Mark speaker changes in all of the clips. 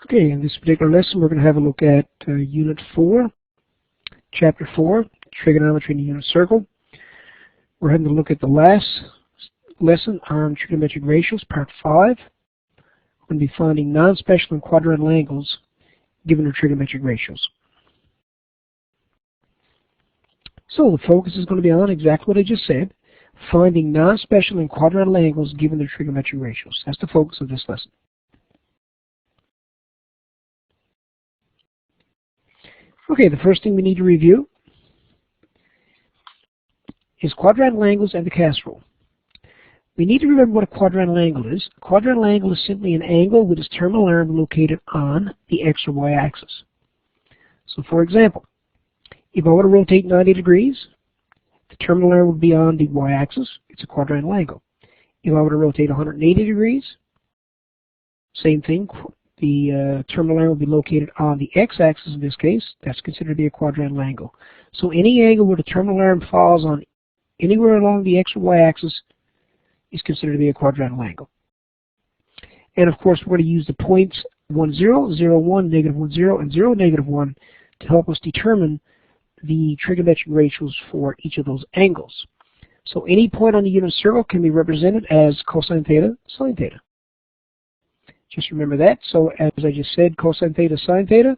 Speaker 1: Okay, in this particular lesson we're going to have a look at Unit 4, Chapter 4, Trigonometry in a Unit Circle. We're having to look at the last lesson on trigonometric ratios, Part 5. We're going to be finding non-special and quadrantal angles given their trigonometric ratios. So the focus is going to be on exactly what I just said, finding non-special and quadrantal angles given their trigonometric ratios. That's the focus of this lesson. Okay, the first thing we need to review is quadrantal angles and the casserole. We need to remember what a quadrantal angle is. A quadrantal angle is simply an angle with its terminal arm located on the x or y axis. So for example, if I were to rotate 90 degrees, the terminal arm would be on the y-axis. It's a quadrantal angle. If I were to rotate 180 degrees, same thing. The terminal arm will be located on the x-axis in this case. That's considered to be a quadrantal angle. So any angle where the terminal arm falls on anywhere along the x or y-axis is considered to be a quadrantal angle. And of course, we're going to use the points 1, 0, 0, 1, negative 1, 0, and 0, negative 1 to help us determine the trigonometric ratios for each of those angles. So any point on the unit circle can be represented as cosine theta, sine theta. Just remember that. So as I just said, cosine theta, sine theta.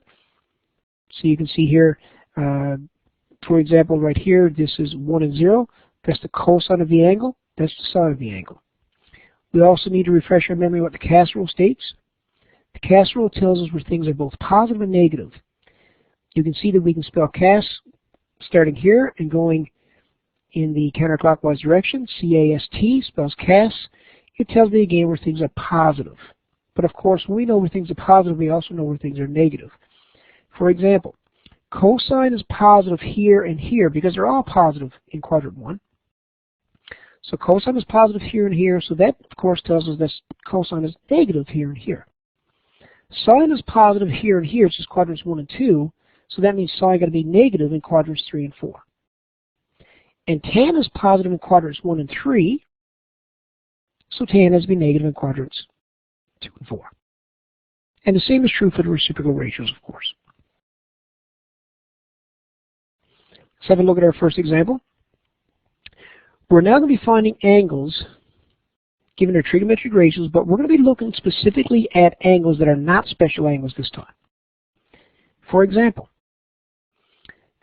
Speaker 1: So you can see here, for example, right here, this is 1 and 0. That's the cosine of the angle. That's the sine of the angle. We also need to refresh our memory what the casserole states. The casserole tells us where things are both positive and negative. You can see that we can spell cas starting here and going in the counterclockwise direction. C-A-S-T spells cas. It tells me again where things are positive. But of course, when we know where things are positive, we also know where things are negative. For example, cosine is positive here and here because they're all positive in quadrant 1. So cosine is positive here and here, so that of course tells us that cosine is negative here and here. Sine is positive here and here, which is quadrants 1 and 2, so that means sine got to be negative in quadrants 3 and 4. And tan is positive in quadrants 1 and 3, so tan has to be negative in quadrants 2 and 4. And the same is true for the reciprocal ratios, of course. Let's have a look at our first example. We're now going to be finding angles given their trigonometric ratios, but we're going to be looking specifically at angles that are not special angles this time. For example,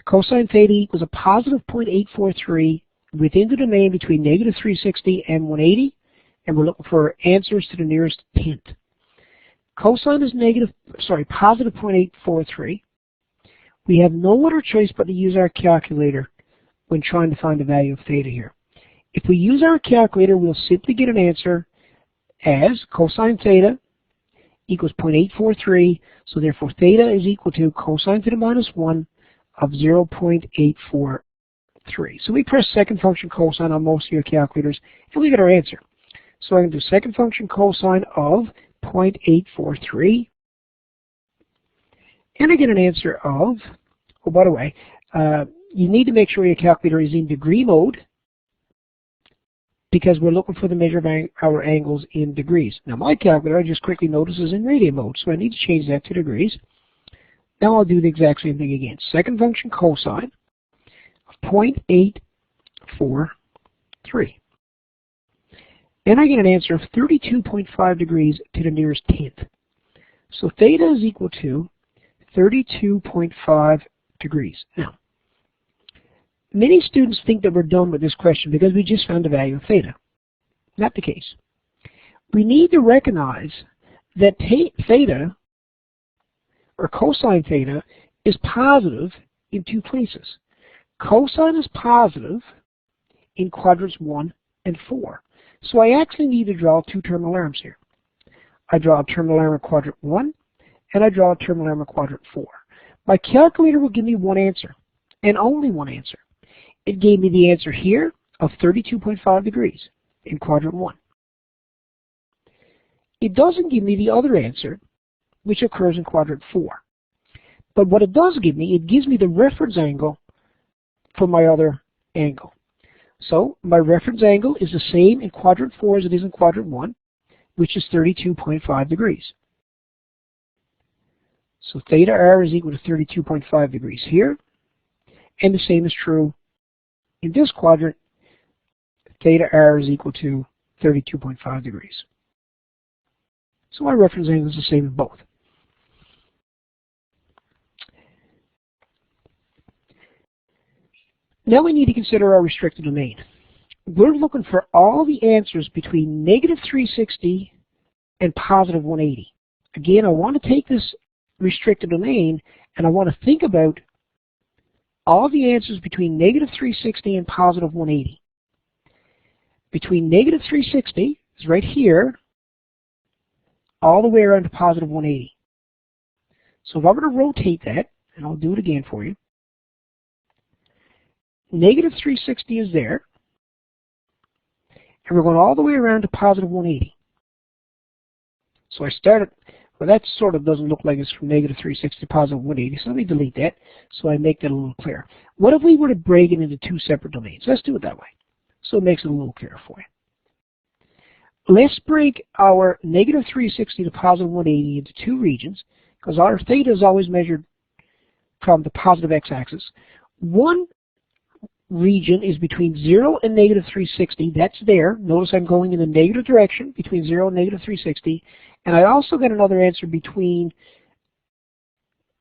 Speaker 1: cosine theta equals a positive 0.843 within the domain between negative 360 and 180, and we're looking for answers to the nearest tenth. Cosine is positive 0.843. We have no other choice but to use our calculator when trying to find the value of theta here. If we use our calculator, we'll simply get an answer as cosine theta equals 0.843, so therefore theta is equal to cosine theta minus 1 of 0.843. So we press second function cosine on most of your calculators, and we get our answer. So I can do second function cosine of 0.843, and I get an answer of, oh, by the way, you need to make sure your calculator is in degree mode because we're looking for the measure of our angles in degrees. Now my calculator, I just quickly notice, is in radian mode, so I need to change that to degrees. Now I'll do the exact same thing again. Second function cosine of 0.843. And I get an answer of 32.5 degrees to the nearest tenth. So theta is equal to 32.5 degrees. Now, many students think that we're done with this question because we just found the value of theta. Not the case. We need to recognize that theta, or cosine theta, is positive in two places. Cosine is positive in quadrants 1 and 4. So I actually need to draw two terminal arms here. I draw a terminal arm in quadrant 1, and I draw a terminal arm in quadrant 4. My calculator will give me one answer, and only one answer. It gave me the answer here of 32.5 degrees in quadrant 1. It doesn't give me the other answer, which occurs in quadrant 4. But what it does give me, it gives me the reference angle for my other angle. So my reference angle is the same in quadrant 4 as it is in quadrant 1, which is 32.5 degrees. So theta r is equal to 32.5 degrees here. And the same is true in this quadrant. Theta r is equal to 32.5 degrees. So my reference angle is the same in both. Now we need to consider our restricted domain. We're looking for all the answers between negative 360 and positive 180. Again, I want to take this restricted domain and I want to think about all the answers between negative 360 and positive 180. Between negative 360 is right here, all the way around to positive 180. So if I were to rotate that, and I'll do it again for you, negative 360 is there, and we're going all the way around to positive 180. So I started, well, that sort of doesn't look like it's from negative 360 to positive 180, so let me delete that so I make that a little clearer. What if we were to break it into two separate domains? Let's do it that way, so it makes it a little clearer for you. Let's break our negative 360 to positive 180 into two regions, because our theta is always measured from the positive x-axis. One region is between 0 and negative 360. That's there. Notice I'm going in the negative direction between 0 and negative 360. And I also got another answer between,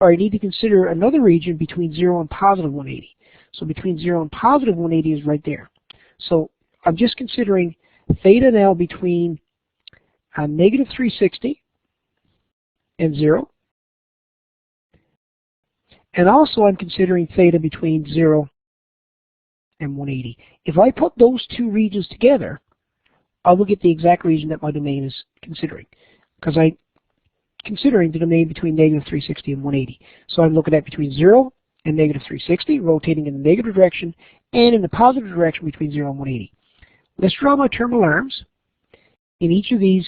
Speaker 1: or I need to consider another region between 0 and positive 180. So between 0 and positive 180 is right there. So I'm just considering theta now between negative 360 and 0. And also I'm considering theta between 0 and 180. If I put those two regions together, I will get the exact region that my domain is considering, because I'm considering the domain between negative 360 and 180. So I'm looking at between 0 and negative 360, rotating in the negative direction, and in the positive direction between 0 and 180. Let's draw my terminal arms in each of these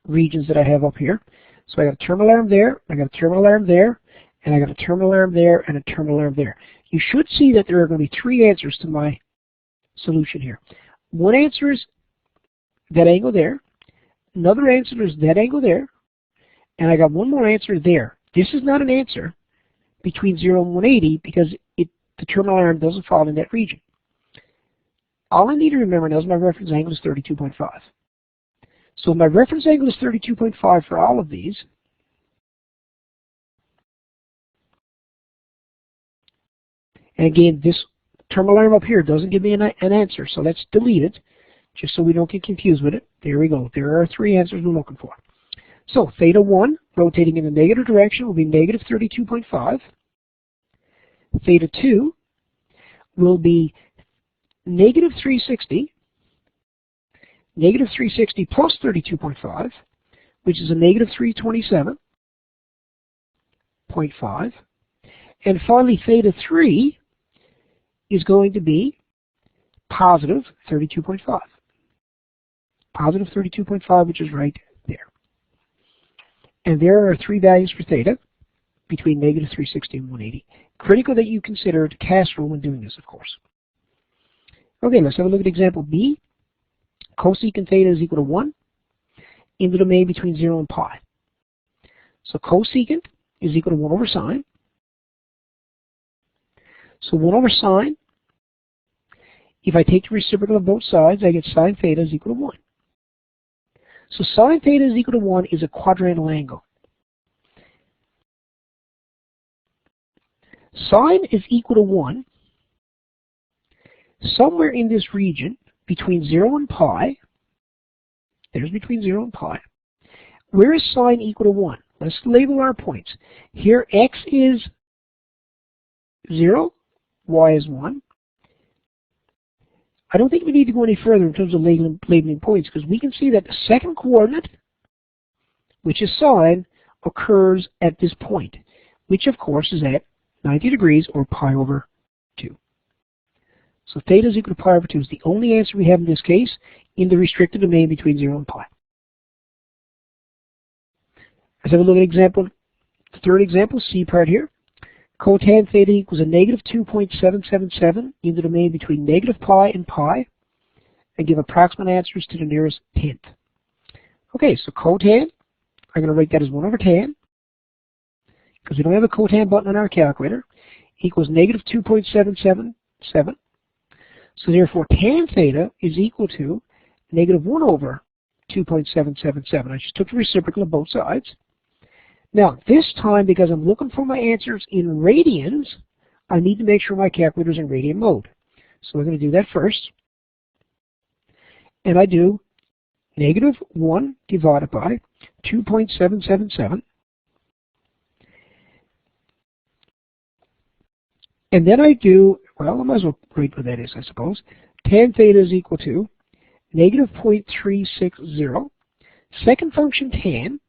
Speaker 1: regions that I have up here. So I got a terminal arm there, I got a terminal arm there, and I got a terminal arm there, and a terminal arm there. You should see that there are going to be three answers to my solution here. One answer is that angle there, another answer is that angle there, and I got one more answer there. This is not an answer between 0 and 180 because the terminal arm doesn't fall in that region. All I need to remember now is my reference angle is 32.5. So my reference angle is 32.5 for all of these. And again, this terminal arm up here doesn't give me an answer, so let's delete it, just so we don't get confused with it. There we go. There are three answers we're looking for. So theta 1, rotating in the negative direction, will be negative 32.5. Theta 2 will be negative 360. Negative 360 plus 32.5, which is a negative 327.5. And finally, theta 3 is going to be positive 32.5. Positive 32.5, which is right there. And there are three values for theta between negative 360 and 180. Critical that you consider the cast rule when doing this, of course. Okay, let's have a look at example B. Cosecant theta is equal to 1 in the domain between 0 and pi. So cosecant is equal to 1 over sine. So 1 over sine, if I take the reciprocal of both sides, I get sine theta is equal to 1. So sine theta is equal to 1 is a quadrantal angle. Sine is equal to 1 somewhere in this region between 0 and pi. There's between 0 and pi. Where is sine equal to 1? Let's label our points. Here x is 0, y is 1. I don't think we need to go any further in terms of labeling points, because we can see that the second coordinate, which is sine, occurs at this point, which of course is at 90 degrees or pi over 2. So theta is equal to pi over 2 is the only answer we have in this case in the restricted domain between 0 and pi. Let's have a look at example, the third example, C part here. Cotan theta equals a negative 2.777 in the domain between negative pi and pi, and give approximate answers to the nearest tenth. Okay, so cotan, I'm going to write that as 1 over tan, because we don't have a cotan button on our calculator, equals negative 2.777. So therefore, tan theta is equal to negative 1 over 2.777. I just took the reciprocal of both sides. Now, this time, because I'm looking for my answers in radians, I need to make sure my calculator is in radian mode. So we're going to do that first. And I do negative 1 divided by 2.777. And then I do, well, I might as well write what that is, I suppose. Tan theta is equal to negative 0.360. Second function tan,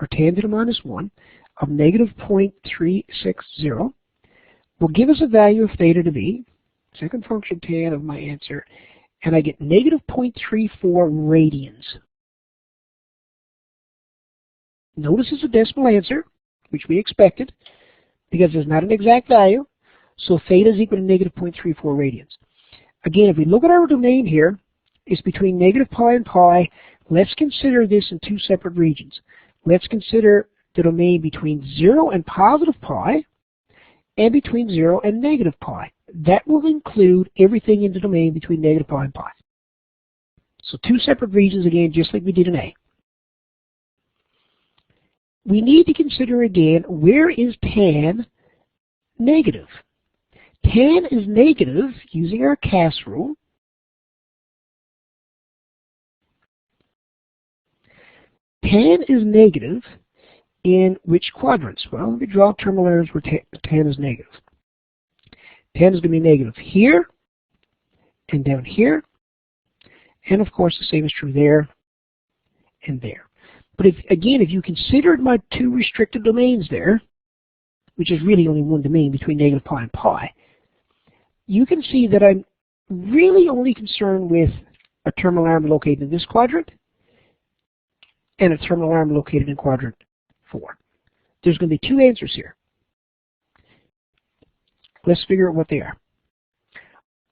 Speaker 1: or tan to the minus 1, of negative 0.360 will give us a value of theta to be, second function tan of my answer, and I get negative 0.34 radians. Notice it's a decimal answer, which we expected, because there's not an exact value, so theta is equal to negative 0.34 radians. Again, if we look at our domain here, it's between negative pi and pi. Let's consider this in two separate regions. Let's consider the domain between 0 and positive pi, and between 0 and negative pi. That will include everything in the domain between negative pi and pi. So two separate regions again, just like we did in A. We need to consider again, where is tan negative? Tan is negative, using our CAS rule, tan is negative in which quadrants? Well, let me draw terminal errors where tan is negative. Tan is going to be negative here, and down here, and of course the same is true there and there. But if you considered my two restricted domains there, which is really only one domain between negative pi and pi, you can see that I'm really only concerned with a terminal arm located in this quadrant and a terminal arm located in quadrant 4. There's going to be two answers here. Let's figure out what they are.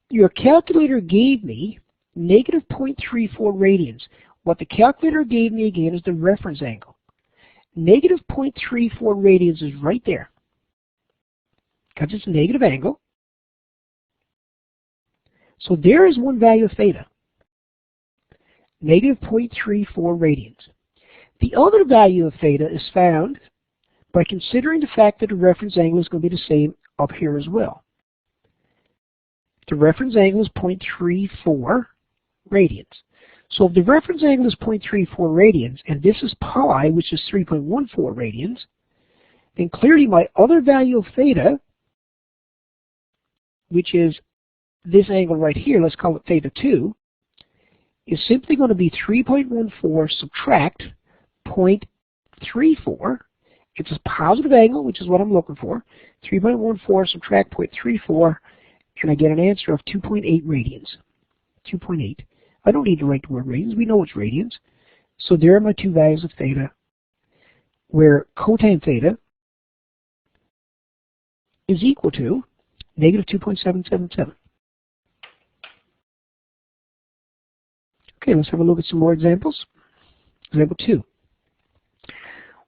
Speaker 1: Your calculator gave me negative 0.34 radians. What the calculator gave me again is the reference angle. Negative 0.34 radians is right there, because it's a negative angle. So there is one value of theta, negative 0.34 radians. The other value of theta is found by considering the fact that the reference angle is going to be the same up here as well. The reference angle is 0.34 radians. So if the reference angle is 0.34 radians, and this is pi, which is 3.14 radians, then clearly my other value of theta, which is this angle right here, let's call it theta 2, is simply going to be 3.14 subtract 0.34. It's a positive angle, which is what I'm looking for. 3.14 subtract 0.34, and I get an answer of 2.8 radians. 2.8. I don't need to write the word radians. We know it's radians. So there are my two values of theta, where cotan theta is equal to negative 2.777. Okay, let's have a look at some more examples. Example 2.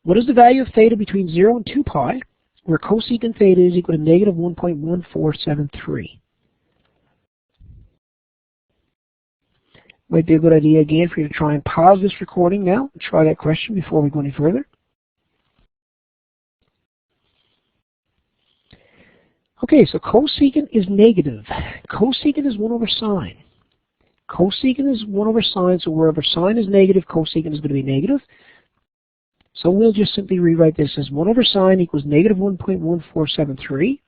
Speaker 1: What is the value of theta between 0 and 2 pi, where cosecant theta is equal to negative 1.1473? Might be a good idea again for you to try and pause this recording now and try that question before we go any further. Okay, so cosecant is negative. Cosecant is 1 over sine. Cosecant is 1 over sine, so wherever sine is negative, cosecant is going to be negative. So we'll just simply rewrite this as 1 over sine equals negative 1.1473.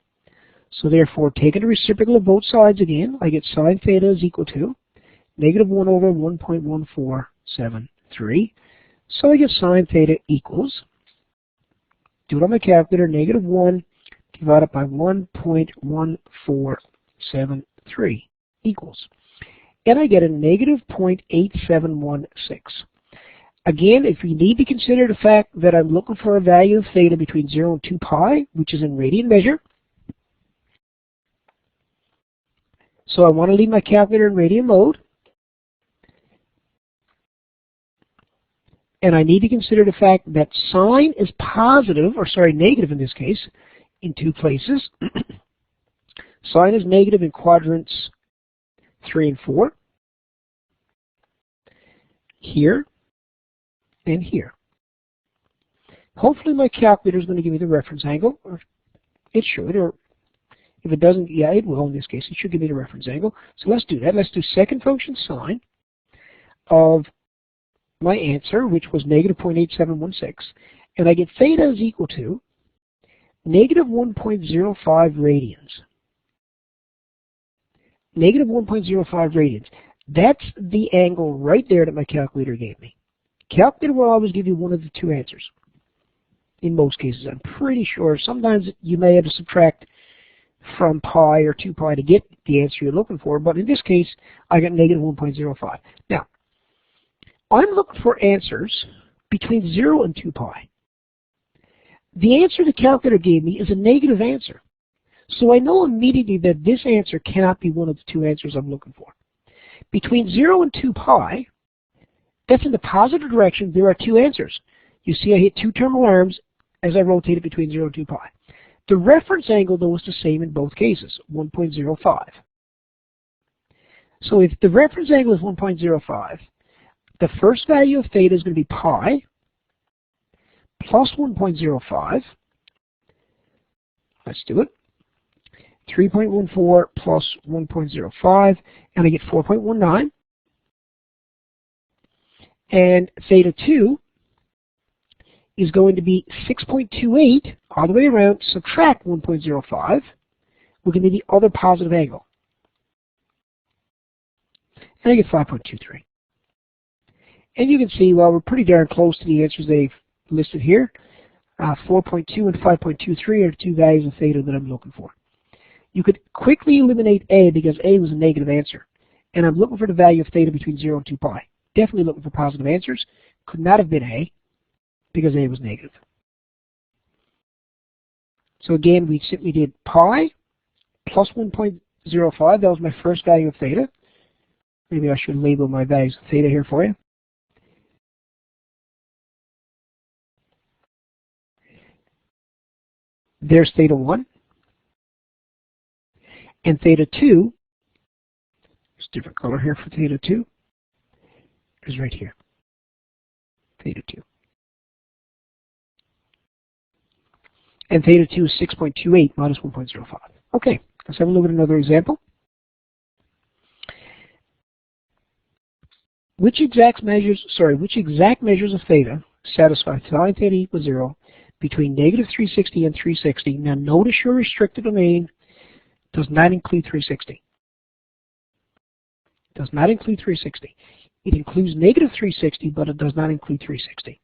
Speaker 1: So therefore, taking the reciprocal of both sides again, I get sine theta is equal to negative 1 over 1.1473. So I get sine theta equals, do it on my calculator, negative 1 divided by 1.1473 equals. And I get a negative 0.8716. Again, if you need to consider the fact that I'm looking for a value of theta between 0 and 2 pi, which is in radian measure, so I want to leave my calculator in radian mode, And I need to consider the fact that sine is positive, or sorry, negative in this case, in two places. Sine is negative in quadrants 3 and 4, here and here. Hopefully my calculator is going to give me the reference angle, or it should, or if it doesn't, yeah, it will in this case. It should give me the reference angle. So let's do that. Let's do second function sine of my answer, which was negative 0.8716, and I get theta is equal to negative 1.05 radians. Negative 1.05 radians. That's the angle right there that my calculator gave me. Calculator will always give you one of the two answers. In most cases, I'm pretty sure. Sometimes you may have to subtract from pi or 2 pi to get the answer you're looking for, but in this case, I got negative 1.05. Now, I'm looking for answers between 0 and 2 pi. The answer the calculator gave me is a negative answer. So I know immediately that this answer cannot be one of the two answers I'm looking for. Between 0 and 2 pi, that's in the positive direction, there are two answers. You see I hit two terminal arms as I rotate it between 0 and 2 pi. The reference angle, though, is the same in both cases, 1.05. So if the reference angle is 1.05, the first value of theta is going to be pi plus 1.05. Let's do it. 3.14 plus 1.05, and I get 4.19. And theta 2 is going to be 6.28 all the way around, subtract 1.05, we're going to be the other positive angle. And I get 5.23. And you can see, well, we're pretty darn close to the answers they've listed here. 4.2 and 5.23 are the two values of theta that I'm looking for. You could quickly eliminate A because A was a negative answer. And I'm looking for the value of theta between 0 and 2 pi. Definitely looking for positive answers. Could not have been A because A was negative. So again, we simply did pi plus 1.05. That was my first value of theta. Maybe I should label my values of theta here for you. There's theta 1. And theta 2, there's a different color here for theta 2, is right here. Theta 2. And theta 2 is 6.28 minus 1.05. Okay, let's have a look at another example. Which exact measures of theta satisfy sine theta equals 0 between negative 360 and 360? Now notice your restricted domain does not include 360. Does not include 360. It includes negative 360, but it does not include 360.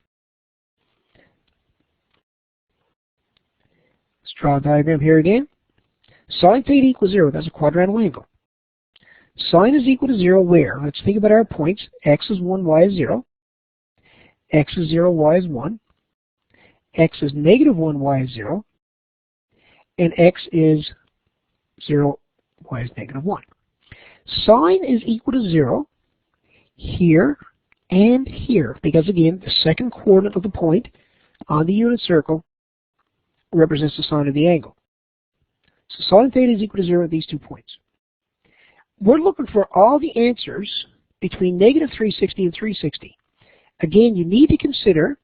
Speaker 1: Let's draw a diagram here again. Sine theta equals 0. That's a quadrantal angle. Sine is equal to 0 where? Let's think about our points. X is 1, y is 0. X is 0, y is 1. X is negative 1, y is 0. And X is 0, y is negative 1. Sine is equal to 0 here and here, because again, the second coordinate of the point on the unit circle represents the sine of the angle. So sine theta is equal to 0 at these 2 points. We're looking for all the answers between negative 360 and 360. Again, you need to consider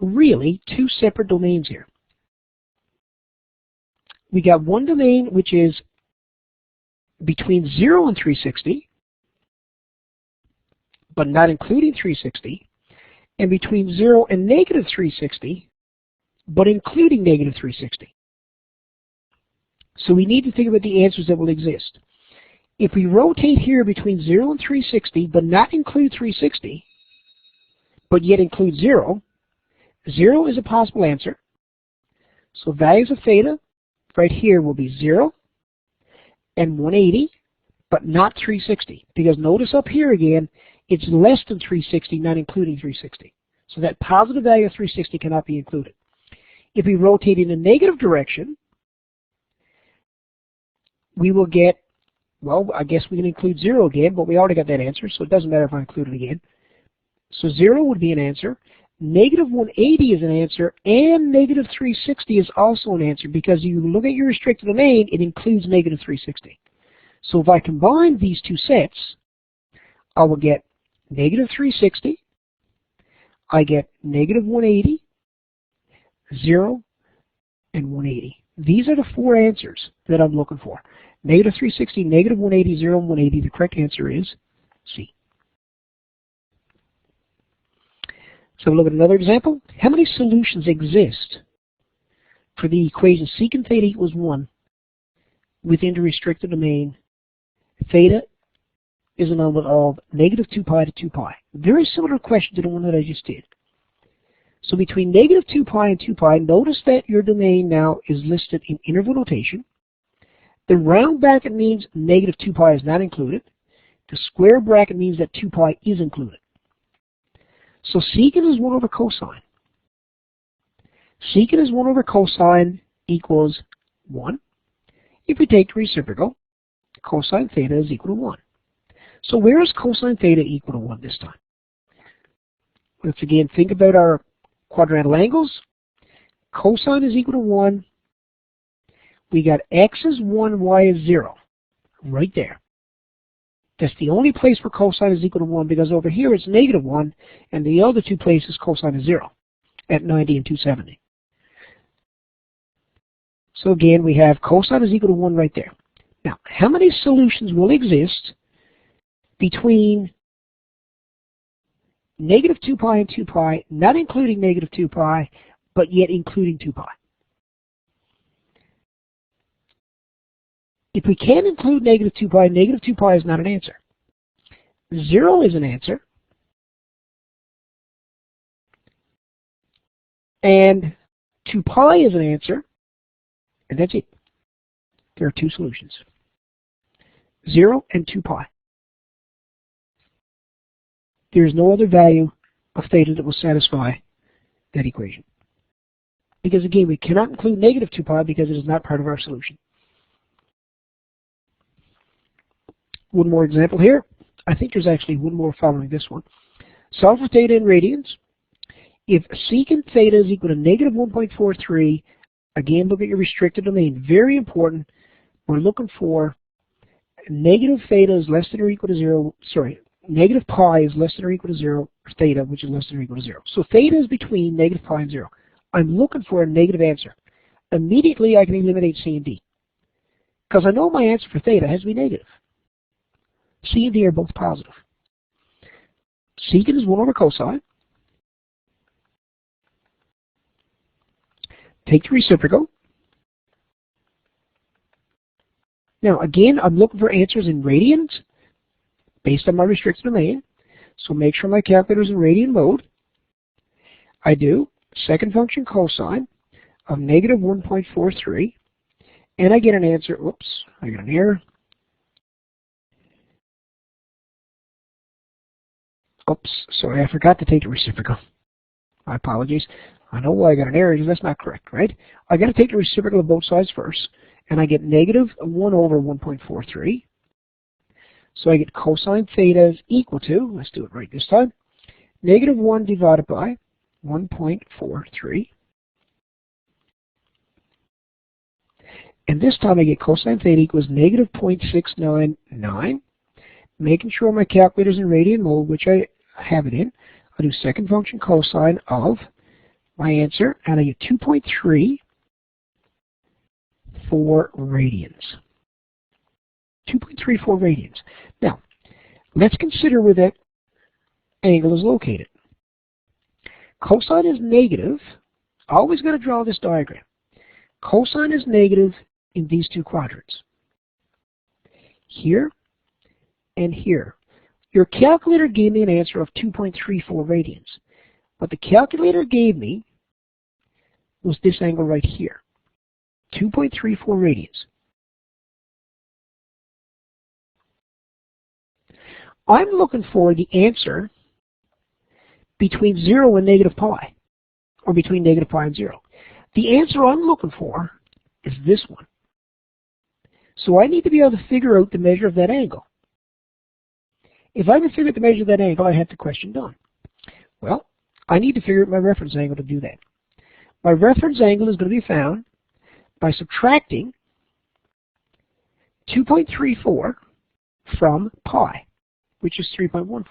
Speaker 1: really two separate domains here. We got one domain which is between 0 and 360, but not including 360, and between 0 and negative 360, but including negative 360. So we need to think about the answers that will exist. If we rotate here between 0 and 360, but not include 360, but yet include 0, 0 is a possible answer. So values of theta right here will be 0 and 180, but not 360. Because notice up here again, it's less than 360, not including 360. So that positive value of 360 cannot be included. If we rotate in a negative direction, we will get, well, I guess we can include 0 again, but we already got that answer, so it doesn't matter if I include it again. So 0 would be an answer. negative 180 is an answer, and negative 360 is also an answer, because you look at your restricted domain, it includes negative 360. So if I combine these two sets, I will get negative 360, I get negative 180, 0, and 180. These are the four answers that I'm looking for. Negative 360, negative 180, 0, and 180. The correct answer is C. So look at another example. How many solutions exist for the equation secant theta equals 1 within the restricted domain? Theta is an element of negative 2 pi to 2 pi. Very similar question to the one that I just did. So between negative 2 pi and 2 pi, notice that your domain now is listed in interval notation. The round bracket means negative 2 pi is not included. The square bracket means that 2 pi is included. So secant is 1 over cosine. Secant is 1 over cosine equals 1. If we take the reciprocal, cosine theta is equal to 1. So where is cosine theta equal to 1 this time? Let's again think about our quadrantal angles. Cosine is equal to 1. We got x is 1, y is 0. Right there. That's the only place where cosine is equal to 1, because over here it's negative 1, and the other two places cosine is 0 at 90 and 270. So again, we have cosine is equal to 1 right there. Now, how many solutions will exist between negative 2 pi and 2 pi, not including negative 2 pi, but yet including 2 pi? If we can't include negative 2 pi is not an answer. 0 is an answer. And 2 pi is an answer. And that's it. There are two solutions. 0 and 2 pi. There is no other value of theta that will satisfy that equation. Because again, we cannot include negative 2 pi because it is not part of our solution. One more example here. I think there's actually one more following this one. Solve for theta in radians. If secant theta is equal to negative 1.43, again, look at your restricted domain. Very important. We're looking for negative theta is less than or equal to 0. Sorry, negative pi is less than or equal to 0, or theta, which is less than or equal to 0. So theta is between negative pi and 0. I'm looking for a negative answer. Immediately, I can eliminate C and D, because I know my answer for theta has to be negative. C and D are both positive. Secant is 1 over cosine. Take the reciprocal. Now, again, I'm looking for answers in radians based on my restricted domain. So make sure my calculator is in radian mode. I do second function cosine of negative 1.43, and I get an answer. Oops, I got an error. Oops, sorry, I forgot to take the reciprocal. My apologies. I know why I got an error, because that's not correct, right? I got to take the reciprocal of both sides first, and I get negative 1 over 1.43. So I get cosine theta is equal to, let's do it right this time, negative 1 divided by 1.43. And this time I get cosine theta equals negative 0.699. Making sure my calculator's in radian mode, which I have it in. I'll do second function cosine of my answer, and I get 2.34 radians. 2.34 radians. Now, let's consider where that angle is located. Cosine is negative. Always got to draw this diagram. Cosine is negative in these two quadrants. Here and here. Your calculator gave me an answer of 2.34 radians. What the calculator gave me was this angle right here, 2.34 radians. I'm looking for the answer between 0 and negative pi, or between negative pi and 0. The answer I'm looking for is this one. So I need to be able to figure out the measure of that angle. If I can figure out the measure of that angle, I have the question done. Well, I need to figure out my reference angle to do that. My reference angle is going to be found by subtracting 2.34 from pi, which is 3.14.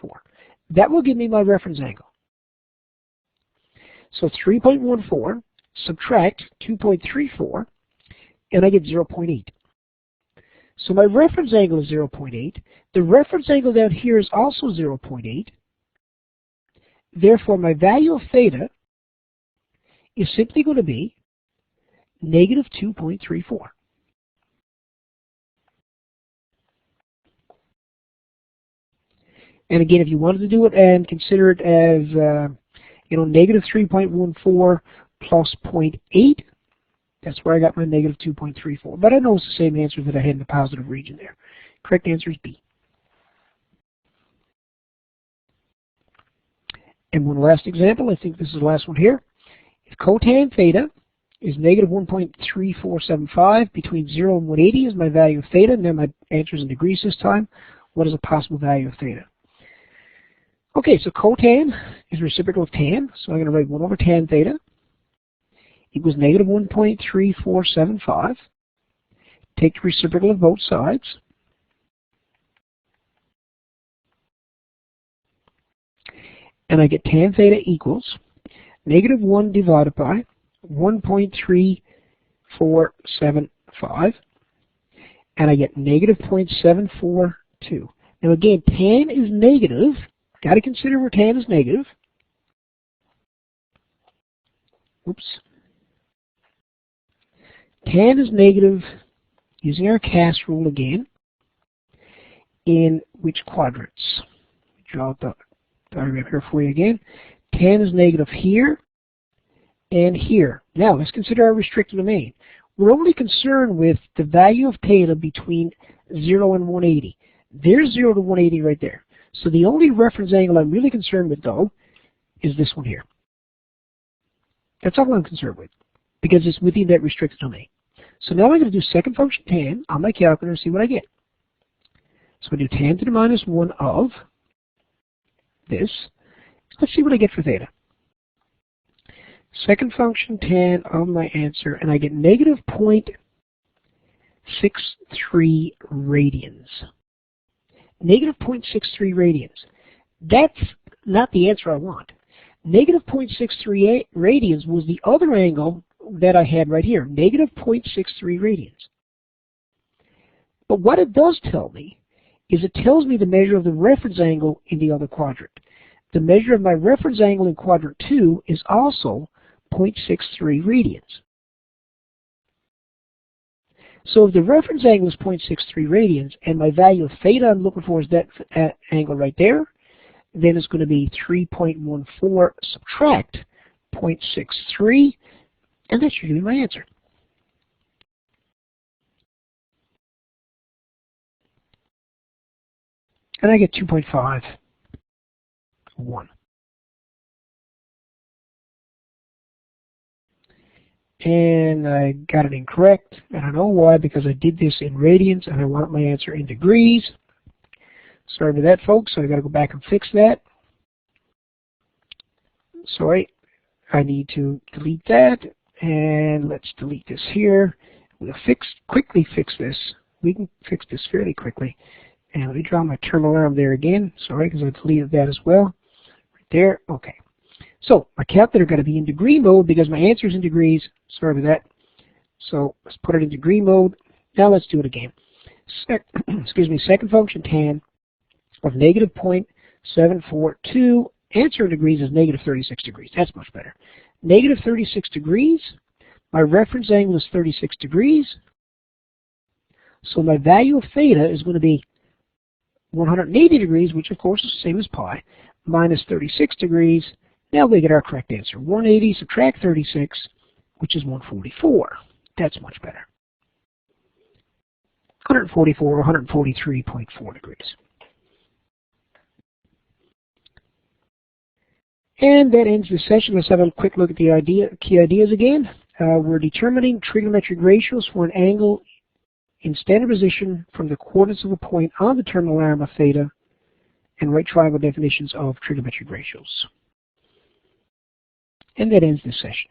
Speaker 1: That will give me my reference angle. So 3.14 subtract 2.34, and I get 0.8. So my reference angle is 0.8. The reference angle down here is also 0.8. Therefore, my value of theta is simply going to be negative 2.34. And again, if you wanted to do it and consider it as, negative 3.14 plus 0.8, that's where I got my negative 2.34. But I know it's the same answer that I had in the positive region there. Correct answer is B. And one last example, I think this is the last one here. If cotan theta is negative 1.3475, between 0 and 180 is my value of theta, and then my answer is in degrees this time. What is a possible value of theta? Okay, so cotan is reciprocal of tan, so I'm going to write 1 over tan theta equals negative 1.3475. Take the reciprocal of both sides. And I get tan theta equals negative 1 divided by 1.3475. And I get negative 0.742. Now again, tan is negative. Got to consider where tan is negative. Oops. Tan is negative, using our CAS rule again, in which quadrants? Draw the diagram here for you again. Tan is negative here and here. Now, let's consider our restricted domain. We're only concerned with the value of theta between 0 and 180. There's 0 to 180 right there. So the only reference angle I'm really concerned with, though, is this one here. That's all I'm concerned with, because it's within that restricted domain. So now I'm going to do second function tan on my calculator and see what I get. So I do tan to the minus 1 of this. Let's see what I get for theta. Second function tan of my answer, and I get negative 0.63 radians. Negative 0.63 radians. That's not the answer I want. Negative 0.63 radians was the other angle that I had right here, negative 0.63 radians. But what it does tell me is it tells me the measure of the reference angle in the other quadrant. The measure of my reference angle in quadrant 2 is also 0.63 radians. So if the reference angle is 0.63 radians and my value of theta I'm looking for is that angle right there, then it's going to be 3.14 subtract 0.63, and that should give me my answer. And I get 2.51. And I got it incorrect. And I know why, because I did this in radians and I want my answer in degrees. Sorry for that, folks. So I got to go back and fix that. Sorry. I need to delete that. And let's delete this here. We'll quickly fix this. We can fix this fairly quickly. And let me draw my terminal arm there again. Sorry, because I deleted that as well. Right there. Okay. So my calculator got to be in degree mode because my answer is in degrees. Sorry for that. So let's put it in degree mode. Now let's do it again. Second function tan of negative 0.742. Answer in degrees is negative 36 degrees. That's much better. Negative 36 degrees. My reference angle is 36 degrees. So my value of theta is going to be 180 degrees, which of course is the same as pi, minus 36 degrees. Now we get our correct answer. 180 subtract 36, which is 144. That's much better. 144 or 143.4 degrees. And that ends this session. Let's have a quick look at the key ideas again. We're determining trigonometric ratios for an angle in standard position from the coordinates of a point on the terminal arm of theta, and right triangle definitions of trigonometric ratios. And that ends this session.